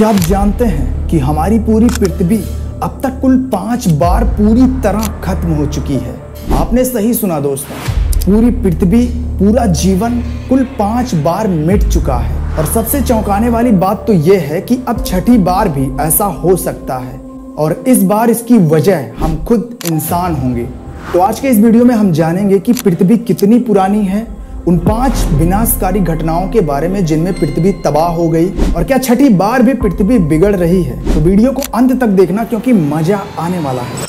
क्या आप जानते हैं कि हमारी पूरी पृथ्वी अब तक कुल 5 बार पूरी तरह खत्म हो चुकी है। आपने सही सुना दोस्तों, पूरी पृथ्वी, पूरा जीवन कुल 5 बार मिट चुका है। और सबसे चौंकाने वाली बात तो यह है कि अब छठी बार भी ऐसा हो सकता है, और इस बार इसकी वजह हम खुद इंसान होंगे। तो आज के इस वीडियो में हम जानेंगे कि पृथ्वी कितनी पुरानी है, उन 5 विनाशकारी घटनाओं के बारे में जिनमें पृथ्वी तबाह हो गई, और क्या छठी बार भी पृथ्वी बिगड़ रही है। तो वीडियो को अंत तक देखना क्योंकि मजा आने वाला है।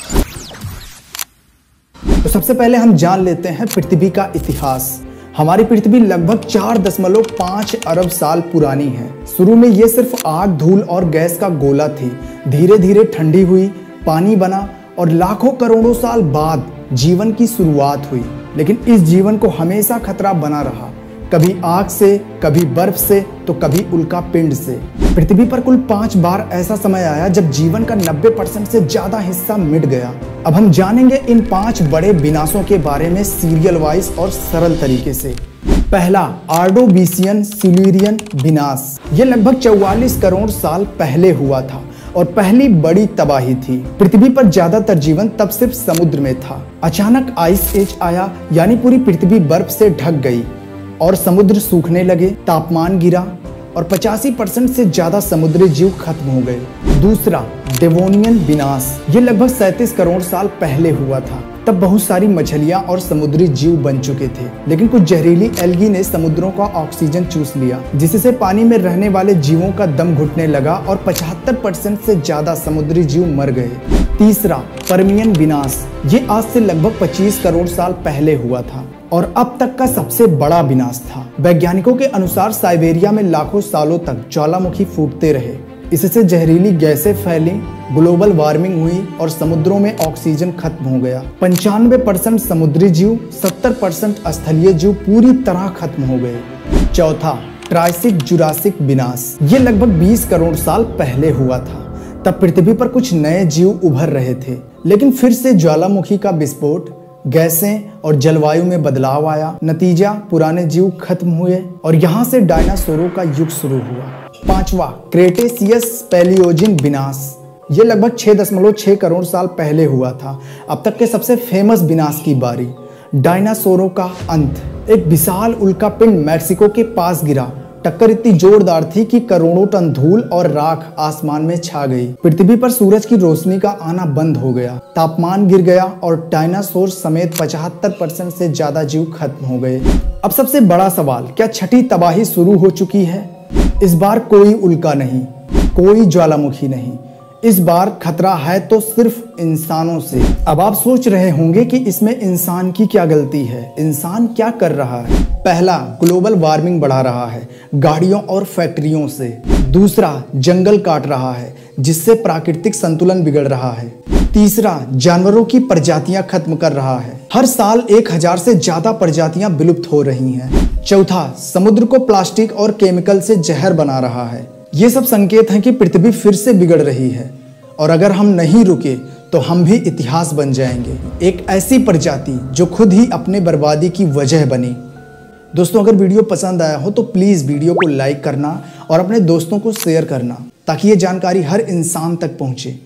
तो सबसे पहले हम जान लेते हैं पृथ्वी का इतिहास। हमारी पृथ्वी लगभग 4.5 अरब साल पुरानी है। शुरू में ये सिर्फ आग, धूल और गैस का गोला थी। धीरे धीरे ठंडी हुई, पानी बना और लाखों करोड़ों साल बाद जीवन की शुरुआत हुई। लेकिन इस जीवन को हमेशा खतरा बना रहा, कभी आग से, कभी बर्फ से, तो कभी उल्का पिंड से। पृथ्वी पर कुल 5 बार ऐसा समय आया जब जीवन का 90% से ज्यादा हिस्सा मिट गया। अब हम जानेंगे इन 5 बड़े विनाशों के बारे में सीरियल वाइज और सरल तरीके से। पहला, ऑर्डोविशियन सिल्यूरियन विनाश। यह लगभग 44 करोड़ साल पहले हुआ था और पहली बड़ी तबाही थी। पृथ्वी पर ज्यादातर जीवन तब सिर्फ समुद्र में था। अचानक आइस एज आया, यानी पूरी पृथ्वी बर्फ से ढक गई और समुद्र सूखने लगे, तापमान गिरा और 85% से ज्यादा समुद्री जीव खत्म हो गए। दूसरा, डेवोनियन विनाश। ये लगभग 37 करोड़ साल पहले हुआ था। तब बहुत सारी मछलियां और समुद्री जीव बन चुके थे, लेकिन कुछ जहरीली एल्गी ने समुद्रों का ऑक्सीजन चूस लिया, जिससे पानी में रहने वाले जीवों का दम घुटने लगा और 75% से ज्यादा समुद्री जीव मर गए। तीसरा, पर्मियन विनाश। ये आज से लगभग 25 करोड़ साल पहले हुआ था और अब तक का सबसे बड़ा विनाश था। वैज्ञानिकों के अनुसार साइबेरिया में लाखों सालों तक ज्वालामुखी फूटते रहे, इससे जहरीली गैसें फैली, ग्लोबल वार्मिंग हुई और समुद्रों में ऑक्सीजन खत्म हो गया। 95% समुद्री जीव, 70% स्थलीय जीव पूरी तरह खत्म हो गए। चौथा, ट्रायसिक जुरासिक विनाश। ये लगभग 20 करोड़ साल पहले हुआ था। तब पृथ्वी पर कुछ नए जीव उभर रहे थे, लेकिन फिर से ज्वालामुखी का विस्फोट, गैसें और जलवायु में बदलाव आया। नतीजा, पुराने जीव खत्म हुए और यहाँ से डायनासोरों का युग शुरू हुआ। पांचवा, क्रेटेशियस पैलियोजिन विनाश। ये लगभग 6.6 करोड़ साल पहले हुआ था। अब तक के सबसे फेमस विनाश की बारी, डायनासोरों का अंत। एक विशाल उल्कापिंड मैक्सिको के पास गिरा। टक्कर इतनी जोरदार थी कि करोड़ों टन धूल और राख आसमान में छा गई। पृथ्वी पर सूरज की रोशनी का आना बंद हो गया, तापमान गिर गया और डायनासोर समेत 75% से ज्यादा जीव खत्म हो गए। अब सबसे बड़ा सवाल, क्या छठी तबाही शुरू हो चुकी है? इस बार कोई उल्का नहीं, कोई ज्वालामुखी नहीं। इस बार खतरा है तो सिर्फ इंसानों से। अब आप सोच रहे होंगे कि इसमें इंसान की क्या गलती है, इंसान क्या कर रहा है? पहला, ग्लोबल वार्मिंग बढ़ा रहा है गाड़ियों और फैक्ट्रियों से। दूसरा, जंगल काट रहा है जिससे प्राकृतिक संतुलन बिगड़ रहा है। तीसरा, जानवरों की प्रजातियां खत्म कर रहा है। हर साल 1000 से ज्यादा प्रजातियां विलुप्त हो रही हैं। चौथा, समुद्र को प्लास्टिक और केमिकल से जहर बना रहा है। ये सब संकेत हैं कि पृथ्वी फिर से बिगड़ रही है, और अगर हम नहीं रुके तो हम भी इतिहास बन जाएंगे। एक ऐसी प्रजाति जो खुद ही अपने बर्बादी की वजह बनी। दोस्तों, अगर वीडियो पसंद आया हो तो प्लीज़ वीडियो को लाइक करना और अपने दोस्तों को शेयर करना, ताकि ये जानकारी हर इंसान तक पहुँचे।